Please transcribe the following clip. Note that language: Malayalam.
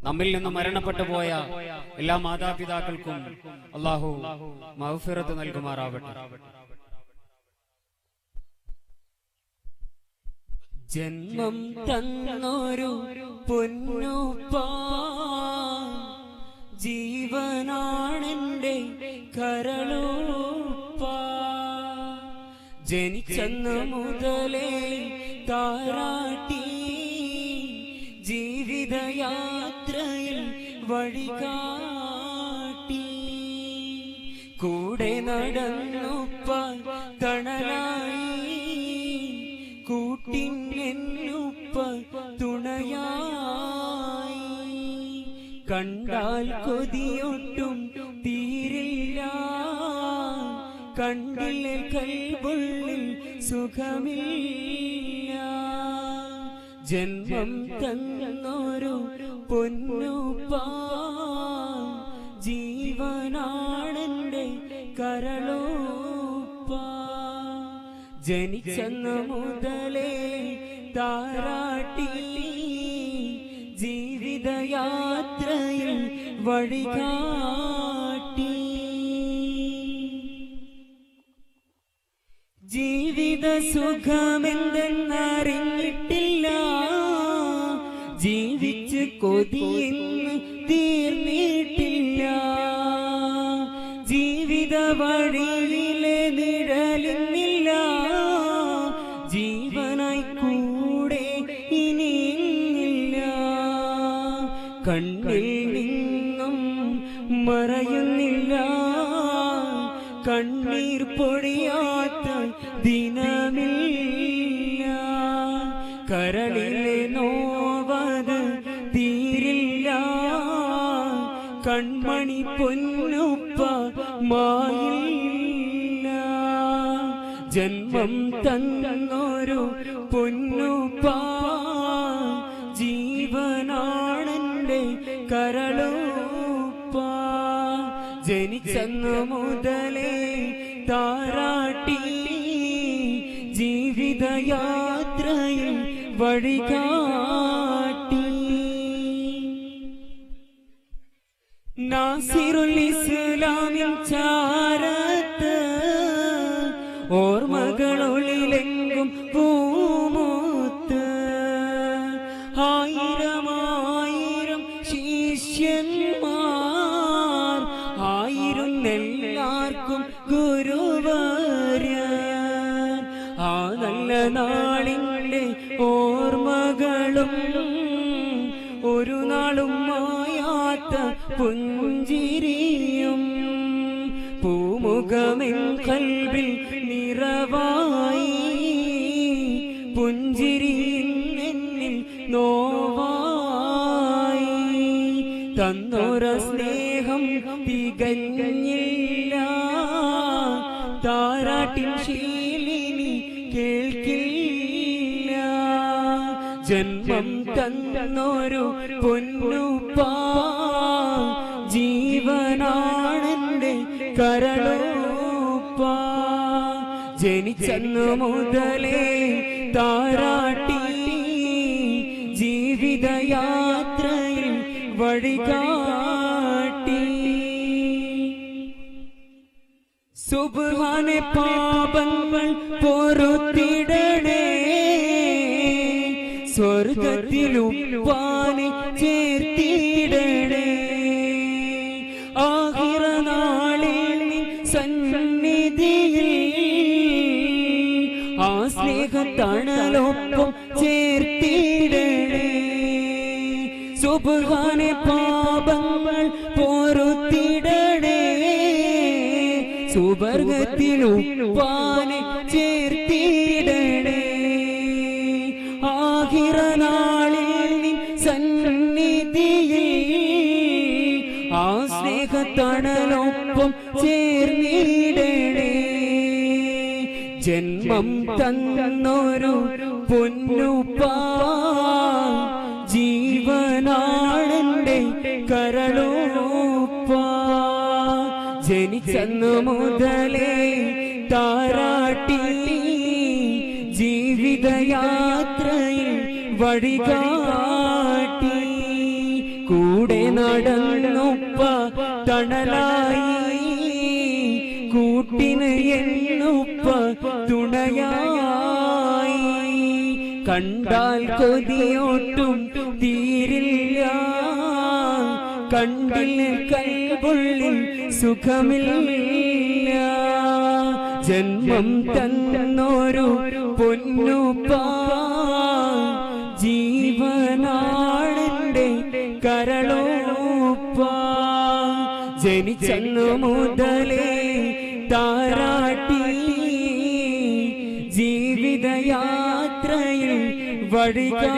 നമ്മിൽ നിന്ന് മരണപ്പെട്ടു പോയ എല്ലാ മാതാപിതാക്കൾക്കും അല്ലാഹു മഗ്ഫിറത്ത് നൽകുമാറാവട്ടെ. ജന്മം തന്നൊരു പൊന്നുപ്പാ, ജീവനാണെന്റെ കരളുപ്പാ. ജനിച്ചെന്നു മുതലേ താരാട്ടി, ജീവിതയാത്രയിൽ വഴികാട്ടി. കൂടെ നടന്നുപ്പ തണലായി, കൂട്ടിനെന്നുപ്പ തുണയായി. കണ്ടാൽ കൊതിയൊട്ടും തീരില്ല, കണ്ടില്ല കൽബുള്ളിൽ സുഖമില്ല. ജന്മം തന്നൊരു പൊന്നുപ്പാ, ജീവനാണെന്റെ കരളുപ്പാ. ജനിച്ചെന്നു മുതലേ താരാട്ടി, ജീവിതയാത്രയിൽ വഴികാട്ടി. ജീവിത സുഖമെന്തെന്നറിഞ്ഞിട്ടില്ല, ജീവിച്ച് കൊതിയെന്ന് തീർന്നിട്ടില്ല. ജീവിത വഴിയിലെ നിഴലുന്നില്ല, ജീവനായി കൂടെ ഇനിയില്ല. കണ്ണിൽ നിന്നും മറയുന്നില്ല, കണ്ണീർ പൊഴിയാത്ത ദിനമില്ല. കരളിലെ നോവത് തീരില്ല, കൺമണി പൊന്നുപ്പ മായില്ല. ജന്മം തന്നൊരു പൊന്നുപ്പാ, ജീവനാണെന്റെ കരളുപ്പാ. ജനിച്ചെന്നു മുതലേ താരാട്ടി, ജീവിതയാത്രയിൽ വഴികാട്ടി. നാസിറുൽ ഇസ്ലാമിൻ ചാരത്ത്, ഓർമ്മകളൊളിലെങ്കും പൂമൂത്ത്. ആയിരമായിരം ശിഷ്യന്മാർ, ആയിരുന്നെല്ലാവർക്കും ഗുരുവര്യൻ. ആ നല്ല നാളിന്റെ ഓർമ്മകളും ഒരു നാളും മായാത്ത പുഞ്ചിരിയും. പൂമുഖമെൻ കൽബിൽ നിറവായി, പുഞ്ചിരിയിൽ എന്നിൽ നോവായി. തന്നൊര സ്നേഹം തികഞ്ഞില്ല, താരാട്ടിൻ ശീലിനി കേൾക്കില്ല. ജന്മം തന്നൊരു പൊന്നുപ്പാ, ജീവനാണെന്റെ കരളുപ്പാ. ജനിച്ചെന്നു മുതലേ താരാട്ടി, ജീവിതയാത്രയിൽ വഴികാട്ടി. സുബ്ഹാനെ പാപങ്ങൾ പൊറുത്തിടണേ, സ്വർഗത്തിലുപ്പാനെ ചേർത്തിടണേ. ആഖിറ നാളിൽ സന്നിധിയിൽ ആ സ്നേഹത്തണലൊപ്പം ചേർത്തിടണേ. സുബ്ഹാനെ പാപങ്ങൾ പൊറുത്തിടണേ, സുവർഗത്തിലുപ്പാനെ ചേർത്തിടണേ. ആഖിറ നാളിൽ സന്നിധിയിൽ ആ സ്നേഹത്തണലൊപ്പം ചേർന്നിടണേ. ജന്മം തന്നൊരു പൊന്നുപ്പാ, ജീവനാണെന്റെ കരളുപ്പാ. ജനിച്ചെന്നു മുതലേ താരാട്ടി, ജീവിതയാത്രയിൽ വഴികാട്ടി. കൂടെ നടന്നുപ്പ തണലായി കൂട്ടിന് എന്നുപ്പ തുണയായി കണ്ടാൽ കൊതിയോട്ടും തീരില്ല കണ്ടിൽ കൽബുള്ളിൽ സുഖമില്ല ജന്മം തന്നൊരു പൊന്നുപ്പ ജീവനാണെന്റെ കരളോപ്പ ജനിച്ചന്നു മുതലേ താരാട്ടി ജീവിതയാത്രയിൽ വഴികാ